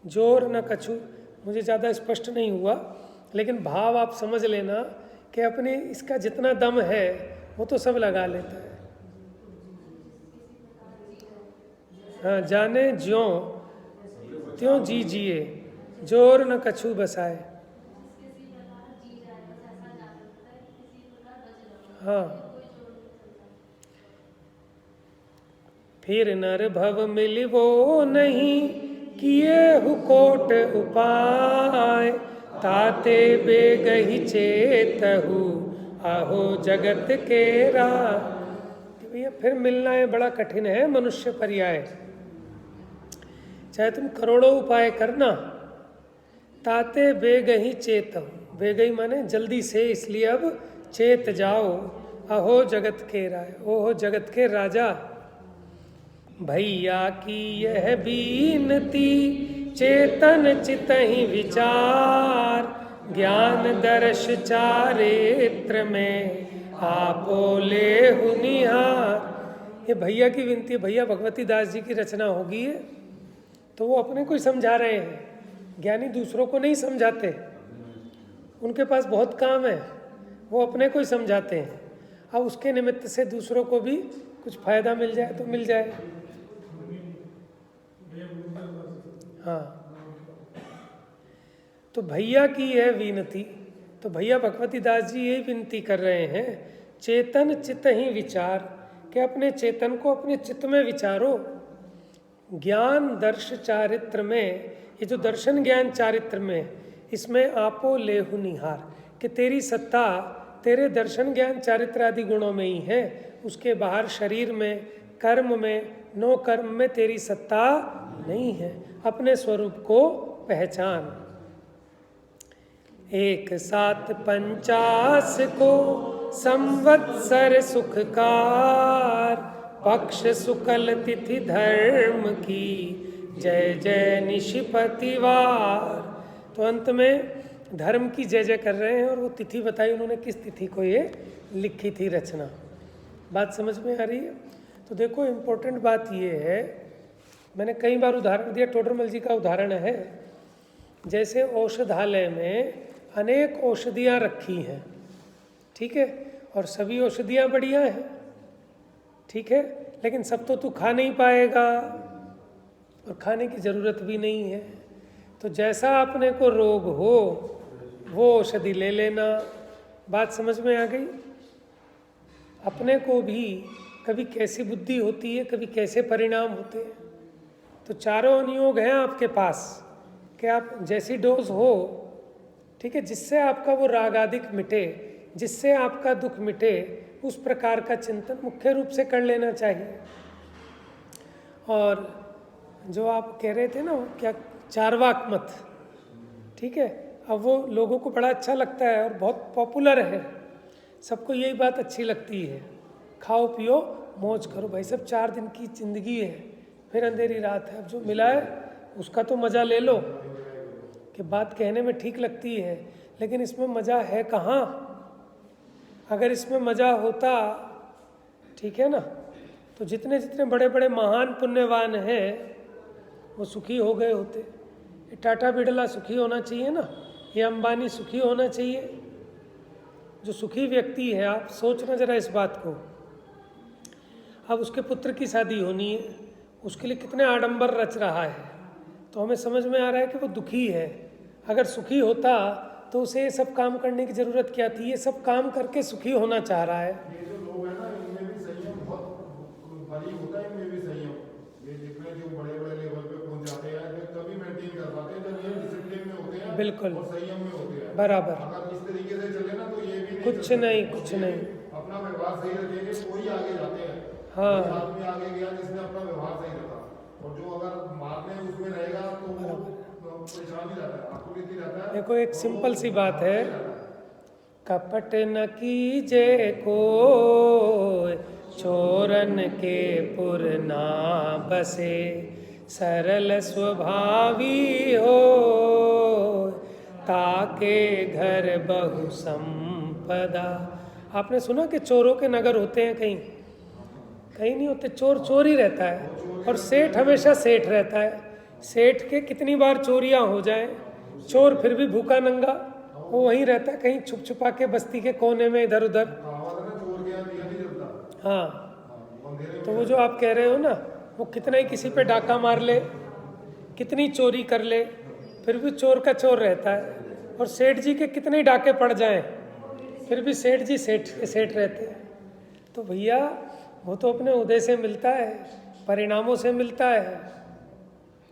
जोर न कछु। मुझे ज़्यादा स्पष्ट नहीं हुआ, लेकिन भाव आप समझ लेना कि अपने इसका जितना दम है वो तो सब लगा लेता है। हाँ, जाने ज्यों त्यों जी जिए, जोर न कछु बसाए। हाँ, फिर नर भव मिलिवो नहीं, किए हुकोट उपाय, ताते बेगहि चेतहु, आहो जगत के राय। भैया फिर मिलना है बड़ा कठिन है मनुष्य पर्याय। चाहे तुम करोड़ों उपाय करना, ताते बेगहि चेतहु, बेगहि माने जल्दी से, इसलिए अब चेत जाओ, अहो जगत के राय, ओहो जगत के राजा। भैया की यह बीनती, चेतन चितहि विचार, ज्ञान दर्श चारित्र में, आपो लेहु निहार। ये भैया की विनती, भैया भगवती दास जी की रचना होगी है, तो वो अपने को ही समझा रहे हैं। ज्ञानी दूसरों को नहीं समझाते, उनके पास बहुत काम है, वो अपने को ही समझाते हैं। अब उसके निमित्त से दूसरों को भी कुछ फायदा मिल जाए तो मिल जाए। हाँ, तो भैया की यह विनती, तो भैया भगवती दास जी यही विनती कर रहे हैं, चेतन चित्त ही विचार, कि अपने चेतन को अपने चित्त में विचारो। ज्ञान दर्श चारित्र में, ये जो दर्शन ज्ञान चारित्र में, इसमें आपो लेहु निहार, कि तेरी सत्ता तेरे दर्शन ज्ञान चारित्र आदि गुणों में ही है, उसके बाहर शरीर में, कर्म में, नो कर्म में तेरी सत्ता नहीं है। अपने स्वरूप को पहचान। 1/7 को संवत्सर सुखकार, पक्ष शुक्ल तिथि धर्म की, जय जय निशिपतिवार। तो अंत में धर्म की जय जय कर रहे हैं, और वो तिथि बताई उन्होंने किस तिथि को ये लिखी थी रचना। बात समझ में आ रही है? तो देखो इम्पोर्टेंट बात ये है, मैंने कई बार उदाहरण दिया, टोडरमल जी का उदाहरण है। जैसे औषधालय में अनेक औषधियाँ रखी हैं, ठीक है, और सभी औषधियाँ बढ़िया हैं, ठीक है, लेकिन सब तो तू खा नहीं पाएगा, और खाने की ज़रूरत भी नहीं है। तो जैसा अपने को रोग हो वो औषधि ले लेना। बात समझ में आ गई? अपने को भी कभी कैसी बुद्धि होती है, कभी कैसे परिणाम होते हैं। तो चारों अनुयोग हैं आपके पास कि आप जैसी डोज हो, ठीक है, जिससे आपका वो राग आदिक मिटे, जिससे आपका दुख मिटे, उस प्रकार का चिंतन मुख्य रूप से कर लेना चाहिए। और जो आप कह रहे थे ना, क्या चारवाक मत, ठीक है, अब वो लोगों को बड़ा अच्छा लगता है और बहुत पॉपुलर है, सबको यही बात अच्छी लगती है, खाओ पियो मौज करो। भाई सब 4 दिन की जिंदगी है, फिर अंधेरी रात है, अब जो मिला है उसका तो मज़ा ले लो। कि बात कहने में ठीक लगती है, लेकिन इसमें मज़ा है कहाँ? अगर इसमें मज़ा होता, ठीक है ना, तो जितने जितने बड़े बड़े महान पुण्यवान हैं वो सुखी हो गए होते। ये टाटा बिरला सुखी होना चाहिए ना, ये अंबानी सुखी होना चाहिए। जो सुखी व्यक्ति है, आप सोचना जरा इस बात को, अब उसके पुत्र की शादी होनी है, उसके लिए कितने आडंबर रच रहा है, तो हमें समझ में आ रहा है कि वो दुखी है। अगर सुखी होता तो उसे ये सब काम करने की ज़रूरत क्या थी? ये सब काम करके सुखी होना चाह रहा है। ये जो लोग हैं ना, इनमें भी संयम बहुत भारी होता है, इनमें भी संयम। ये जितने जो बड़े बड़े लेवल पे पहुंच जाते हैं, जो तभी मेंटेन कर पाते हैं जब ये डिसिप्लिन में होते हैं बिल्कुल और संयम में होते हैं। बराबर, अगर इस तरीके से चले ना तो ये भी नहीं कुछ चल सकते। नहीं, कुछ ये नहीं। अपना व्यवहार सही रखेंगे तो ही आगे जाते हैं। हाँ। कोई आदमी आगे गया जिसने अपना व्यवहार सही रखा, और जो अगर मारने उसमें रहेगा तो वो परेशान ही रहता है, आकुलित ही रहता है। देखो एक सिंपल सी बात है, कपट न कीजे कोय, चोरन के पुर ना बसे, सरल स्वभावी हो, ताके घर बहु संपदा। आपने सुना कि चोरों के नगर होते हैं? कहीं कहीं नहीं होते। चोर चोर ही रहता है और सेठ हमेशा सेठ रहता है। सेठ के कितनी बार चोरियां हो जाएं, चोर फिर भी भूखा नंगा वो वहीं रहता है, कहीं छुप छुपा के बस्ती के कोने में इधर उधर। हाँ, तो वो जो आप कह रहे हो ना, वो कितना ही किसी पे डाका मार ले, कितनी चोरी कर ले, फिर भी चोर का चोर रहता है। और सेठ जी के कितने ही डाके पड़ जाएं, फिर भी सेठ जी सेठ के सेठ रहते हैं। तो भैया वो तो अपने उदय से मिलता है, परिणामों से मिलता है।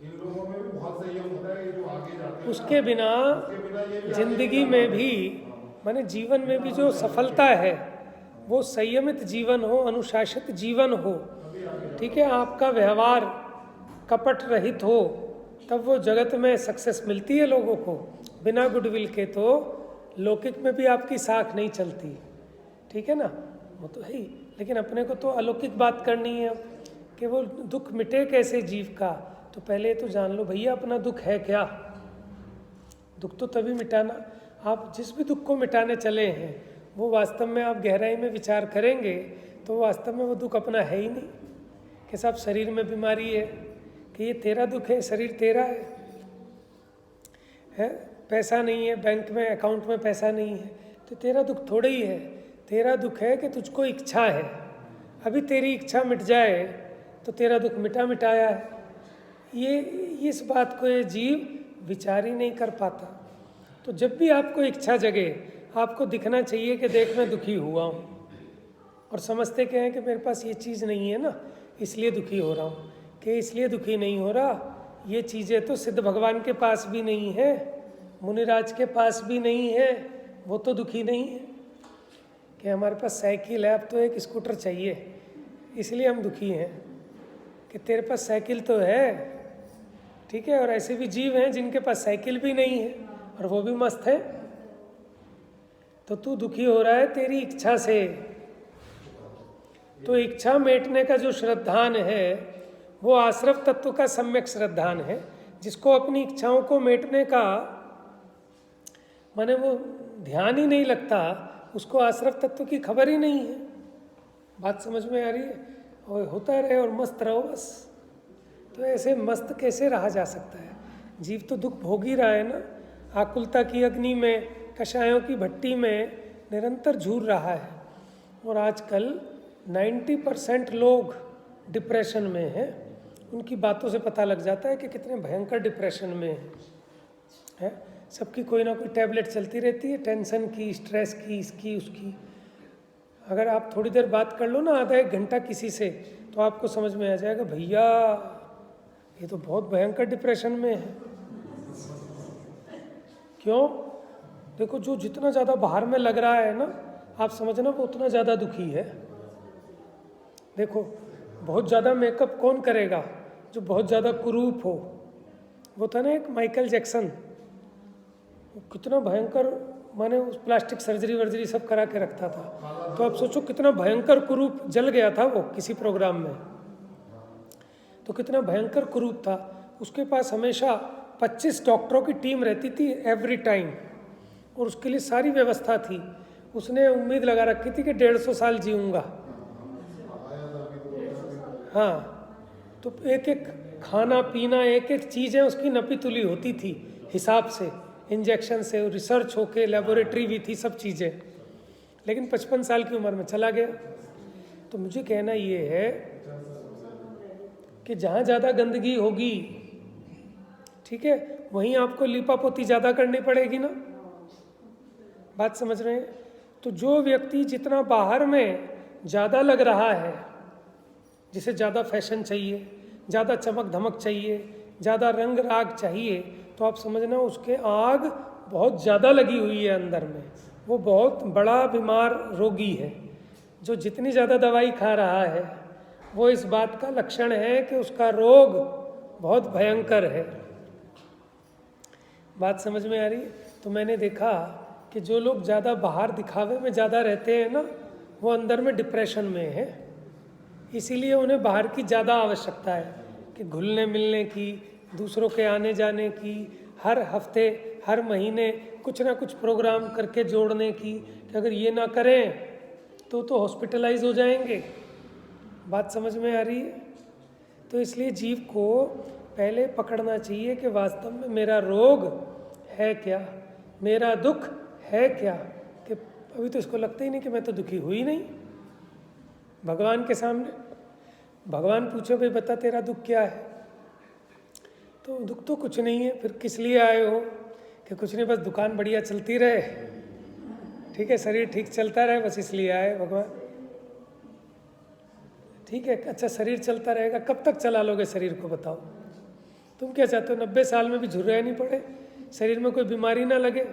इन लोगों में भी बहुत संयम होता है, ये जो आगे जाते हैं उसके बिना जिंदगी में भी, माने जीवन में भी जो सफलता है वो संयमित जीवन हो, अनुशासित जीवन हो। ठीक है, आपका व्यवहार कपट रहित हो, तब वो जगत में सक्सेस मिलती है लोगों को। बिना गुडविल के तो लौकिक में भी आपकी साख नहीं चलती। ठीक है ना, वो तो है ही। लेकिन अपने को तो अलौकिक बात करनी है कि वो दुख मिटे कैसे जीव का। तो पहले तो जान लो भैया अपना दुख है क्या। दुख तो तभी मिटाना, आप जिस भी दुख को मिटाने चले हैं वो वास्तव में आप गहराई में विचार करेंगे तो वास्तव में वो दुख अपना है ही नहीं। कि साहब शरीर में बीमारी है, कि ये तेरा दुख है, शरीर तेरा है? पैसा नहीं है बैंक में, अकाउंट में पैसा नहीं है, तो तेरा दुख थोड़ा ही है। तेरा दुख है कि तुझको इच्छा है, अभी तेरी इच्छा मिट जाए तो तेरा दुख मिटा मिटाया है। ये इस बात को ये जीव विचार ही नहीं कर पाता। तो जब भी आपको इच्छा जगे, आपको दिखना चाहिए कि देख मैं दुखी हुआ हूँ। और समझते क्या हैं कि मेरे पास ये चीज़ नहीं है ना, इसलिए दुखी हो रहा हूँ। कि इसलिए दुखी नहीं हो रहा, ये चीज़ें तो सिद्ध भगवान के पास भी नहीं है, मुनिराज के पास भी नहीं है, वो तो दुखी नहीं है। कि हमारे पास साइकिल है, अब तो एक स्कूटर चाहिए, इसलिए हम दुखी हैं। कि तेरे पास साइकिल तो है, ठीक है, और ऐसे भी जीव हैं जिनके पास साइकिल भी नहीं है और वो भी मस्त है। तो तू दुखी हो रहा है तेरी इच्छा से। तो इच्छा मेटने का जो श्रद्धान है वो आश्रव तत्व का सम्यक श्रद्धान है, जिसको अपनी इच्छाओं को मेटने का माने वो ध्यान ही नहीं लगता, उसको आश्रव तत्व की खबर ही नहीं है। बात समझ में आ रही है? और होता रहे और मस्त रहो बस। तो ऐसे मस्त कैसे रहा जा सकता है? जीव तो दुख भोग ही रहा है ना, आकुलता की अग्नि में, कषायों की भट्टी में निरंतर झूल रहा है। और आजकल 90% लोग डिप्रेशन में हैं। उनकी बातों से पता लग जाता है कि कितने भयंकर डिप्रेशन में है। सबकी कोई ना कोई टैबलेट चलती रहती है, टेंशन की, स्ट्रेस की, इसकी उसकी। अगर आप थोड़ी देर बात कर लो ना, आधा एक घंटा किसी से, तो आपको समझ में आ जाएगा भैया ये तो बहुत भयंकर डिप्रेशन में है। क्यों? देखो जो जितना ज़्यादा बाहर में लग रहा है ना, आप समझना वो उतना ज़्यादा दुखी है। देखो बहुत ज़्यादा मेकअप कौन करेगा? जो बहुत ज़्यादा कुरूप हो। वो था ना एक माइकल जैक्सन, वो कितना भयंकर, माने उस प्लास्टिक सर्जरी वर्जरी सब करा के रखता था। तो आप सोचो कितना भयंकर कुरूप, जल गया था वो किसी प्रोग्राम में, तो कितना भयंकर कुरूप था। उसके पास हमेशा 25 डॉक्टरों की टीम रहती थी एवरी टाइम, और उसके लिए सारी व्यवस्था थी। उसने उम्मीद लगा रखी थी कि 150 साल जीऊँगा। हाँ, तो एक एक खाना पीना, एक एक चीज़ें उसकी नपी तुली होती थी हिसाब से, इंजेक्शन से, रिसर्च होके, लेबोरेटरी भी थी, सब चीज़ें। लेकिन 55 साल की उम्र में चला गया। तो मुझे कहना ये है कि जहाँ ज़्यादा गंदगी होगी, ठीक है, वहीं आपको लीपापोती ज़्यादा करनी पड़ेगी ना। बात समझ रहे हैं? तो जो व्यक्ति जितना बाहर में ज़्यादा लग रहा है, जिसे ज़्यादा फैशन चाहिए, ज़्यादा चमक धमक चाहिए, ज़्यादा रंग राग चाहिए, तो आप समझना उसके आग बहुत ज़्यादा लगी हुई है अंदर में, वो बहुत बड़ा बीमार रोगी है। जो जितनी ज़्यादा दवाई खा रहा है वो इस बात का लक्षण है कि उसका रोग बहुत भयंकर है। बात समझ में आ रही है? तो मैंने देखा कि जो लोग ज़्यादा बाहर दिखावे में ज़्यादा रहते हैं ना, वो अंदर में डिप्रेशन में है। इसीलिए उन्हें बाहर की ज़्यादा आवश्यकता है कि घुलने मिलने की, दूसरों के आने जाने की, हर हफ्ते हर महीने कुछ ना कुछ प्रोग्राम करके जोड़ने की, कि अगर ये ना करें तो हॉस्पिटलाइज हो जाएंगे। बात समझ में आ रही है? तो इसलिए जीव को पहले पकड़ना चाहिए कि वास्तव में मेरा रोग है क्या, मेरा दुख है क्या। कि अभी तो इसको लगता ही नहीं कि मैं तो दुखी हुई नहीं। भगवान के सामने भगवान पूछो भाई बता तेरा दुख क्या है, तो दुख तो कुछ नहीं है। फिर किस लिए आए हो? कि कुछ नहीं, बस दुकान बढ़िया चलती रहे, ठीक है, शरीर ठीक चलता रहे, बस इसलिए आए भगवान। ठीक है, अच्छा शरीर चलता रहेगा, कब तक चला लोगे शरीर को बताओ? तुम क्या चाहते हो 90 साल में भी झुर्रे नहीं पड़े, शरीर में कोई बीमारी ना लगे?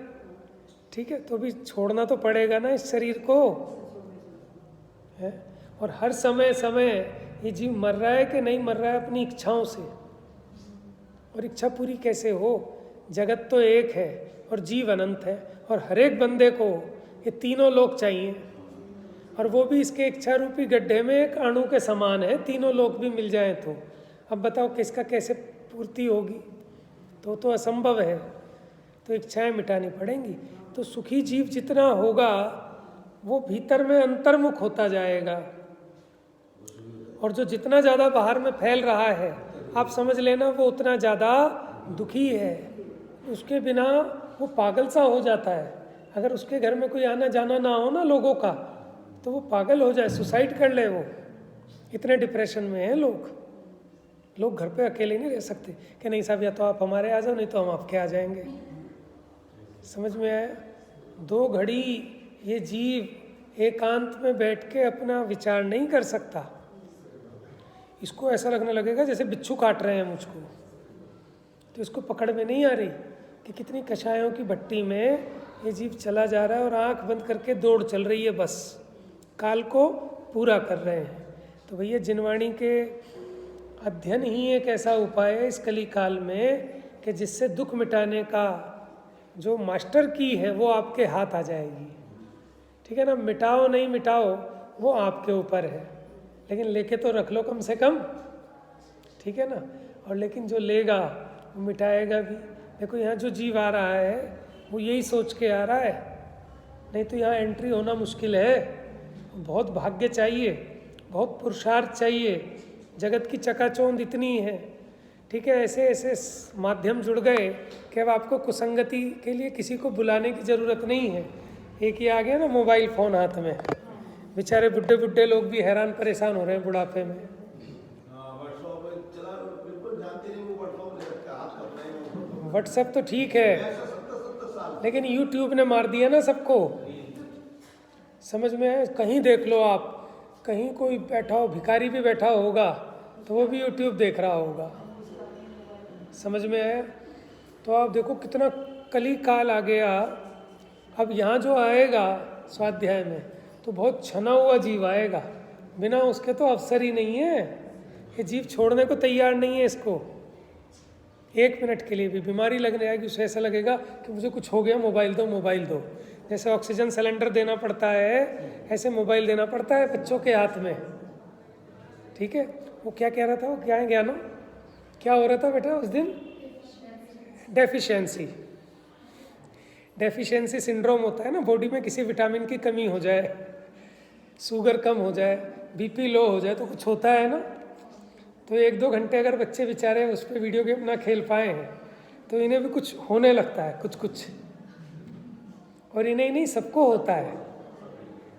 ठीक है, तो भी छोड़ना तो पड़ेगा ना इस शरीर को, है? और हर समय समय ये जीव मर रहा है कि नहीं मर रहा है अपनी इच्छाओं से। और इच्छा पूरी कैसे हो? जगत तो एक है और जीव अनंत है, और हर एक बंदे को ये तीनों लोक चाहिए, और वो भी इसके इच्छा रूपी गड्ढे में एक अणु के समान है। तीनों लोक भी मिल जाएं तो अब बताओ किसका कैसे पूर्ति होगी? तो असंभव है। तो इच्छाएं मिटानी पड़ेंगी। तो सुखी जीव जितना होगा वो भीतर में अंतर्मुख होता जाएगा, और जो जितना ज़्यादा बाहर में फैल रहा है आप समझ लेना वो उतना ज़्यादा दुखी है। उसके बिना वो पागल सा हो जाता है। अगर उसके घर में कोई आना जाना ना हो ना लोगों का, तो वो पागल हो जाए, सुसाइड कर ले। वो इतने डिप्रेशन में हैं लोग घर पे अकेले नहीं रह सकते कि नहीं साहब या तो आप हमारे आ जाओ, नहीं तो हम आपके आ जाएंगे। समझ में आया? 2 घड़ी ये जीव एकांत में बैठ के अपना विचार नहीं कर सकता। इसको ऐसा लगने लगेगा जैसे बिच्छू काट रहे हैं मुझको, तो इसको पकड़ में नहीं आ रही कि कितनी कषायों की भट्टी में ये जीव चला जा रहा है, और आंख बंद करके दौड़ चल रही है, बस काल को पूरा कर रहे हैं। तो भैया जिनवाणी के अध्ययन ही एक ऐसा उपाय है इस कली काल में कि जिससे दुख मिटाने का जो मास्टर की है वो आपके हाथ आ जाएगी। ठीक है ना? मिटाओ नहीं मिटाओ वो आपके ऊपर है, लेकिन लेके तो रख लो कम से कम। ठीक है ना? और लेकिन जो लेगा वो मिटाएगा भी। देखो यहाँ जो जीव आ रहा है वो यही सोच के आ रहा है, नहीं तो यहाँ एंट्री होना मुश्किल है। बहुत भाग्य चाहिए, बहुत पुरुषार्थ चाहिए। जगत की चकाचौंध इतनी है, ठीक है, ऐसे ऐसे माध्यम जुड़ गए कि अब आपको कुसंगति के लिए किसी को बुलाने की ज़रूरत नहीं है। एक ही आ गया ना मोबाइल फ़ोन हाथ में, बेचारे बुढ़े लोग भी हैरान परेशान हो रहे हैं बुढ़ापे में। व्हाट्सएप तो ठीक है, लेकिन यूट्यूब ने मार दिया ना सबको। समझ में है? कहीं देख लो आप, कहीं कोई बैठा हो, भिखारी भी बैठा होगा तो वो भी यूट्यूब देख रहा होगा। समझ में है? तो आप देखो कितना कली काल आ गया। अब यहाँ जो आएगा स्वाध्याय में तो बहुत छना हुआ जीव आएगा, बिना उसके तो अवसर ही नहीं है। ये जीव छोड़ने को तैयार नहीं है इसको। 1 मिनट के लिए भी बीमारी लगने आएगी, उसे ऐसा लगेगा कि मुझे कुछ हो गया, मोबाइल दो। जैसे ऑक्सीजन सिलेंडर देना पड़ता है, ऐसे मोबाइल देना पड़ता है बच्चों के हाथ में। ठीक है? वो क्या कह रहा था, वो क्या है ज्ञानो, क्या हो रहा था बेटा उस दिन? डेफिशिएंसी सिंड्रोम होता है ना, बॉडी में किसी विटामिन की कमी हो जाए, शुगर कम हो जाए, बीपी लो हो जाए, तो कुछ होता है ना। तो 1-2 घंटे अगर बच्चे बेचारे उस पर वीडियो गेम ना खेल पाए हैं तो इन्हें भी कुछ होने लगता है, कुछ। और इन्हें नहीं, सबको होता है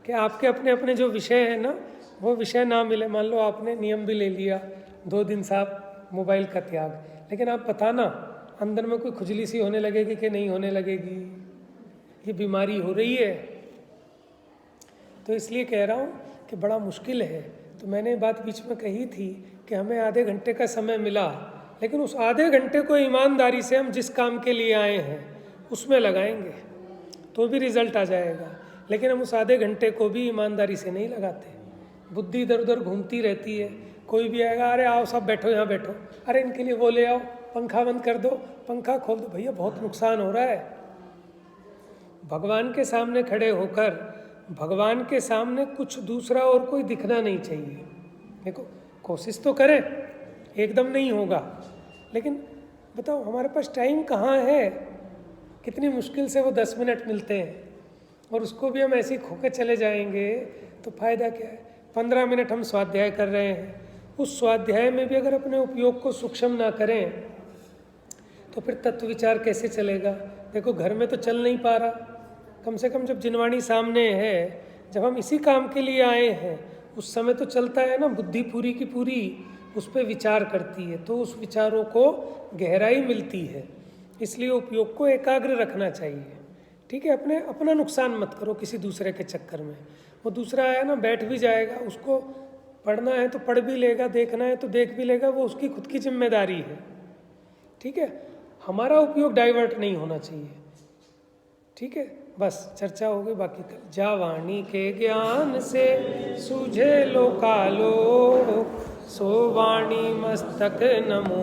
कि आपके अपने अपने जो विषय है ना, वो विषय ना मिले। मान लो आपने नियम भी ले लिया 2 दिन साहब मोबाइल का त्याग, लेकिन आप बताना अंदर में कोई खुजली सी होने लगेगी कि नहीं होने लगेगी? ये बीमारी हो रही है। तो इसलिए कह रहा हूँ कि बड़ा मुश्किल है। तो मैंने बात बीच में कही थी कि हमें आधे घंटे का समय मिला, लेकिन उस आधे घंटे को ईमानदारी से हम जिस काम के लिए आए हैं उसमें लगाएंगे तो भी रिजल्ट आ जाएगा। लेकिन हम उस आधे घंटे को भी ईमानदारी से नहीं लगाते, बुद्धि इधर उधर घूमती रहती है। कोई भी आएगा, अरे आओ सब बैठो, यहाँ बैठो, अरे इनके लिए वो ले आओ, पंखा बंद कर दो, पंखा खोल दो। भैया बहुत नुकसान हो रहा है। भगवान के सामने खड़े होकर भगवान के सामने कुछ दूसरा और कोई दिखना नहीं चाहिए। देखो कोशिश तो करें, एकदम नहीं होगा, लेकिन बताओ हमारे पास टाइम कहाँ है। कितनी मुश्किल से वो 10 मिनट मिलते हैं और उसको भी हम ऐसे ही खो के चले जाएंगे तो फायदा क्या है। 15 मिनट हम स्वाध्याय कर रहे हैं, उस स्वाध्याय में भी अगर अपने उपयोग को सूक्ष्म ना करें तो फिर तत्व विचार कैसे चलेगा। देखो घर में तो चल नहीं पा रहा, कम से कम जब जिनवाणी सामने है, जब हम इसी काम के लिए आए हैं उस समय तो चलता है ना। बुद्धि पूरी की पूरी उस पर विचार करती है तो उस विचारों को गहराई मिलती है। इसलिए उपयोग को एकाग्र रखना चाहिए। ठीक है, अपना नुकसान मत करो किसी दूसरे के चक्कर में। वो दूसरा आया ना, बैठ भी जाएगा, उसको पढ़ना है तो पढ़ भी लेगा, देखना है तो देख भी लेगा, वो उसकी खुद की जिम्मेदारी है। ठीक है, हमारा उपयोग डाइवर्ट नहीं होना चाहिए। ठीक है, बस चर्चा हो गई, बाकी कल। जा वाणी के ज्ञान से सूझे लोकालोक, सो वाणी मस्तक नमो।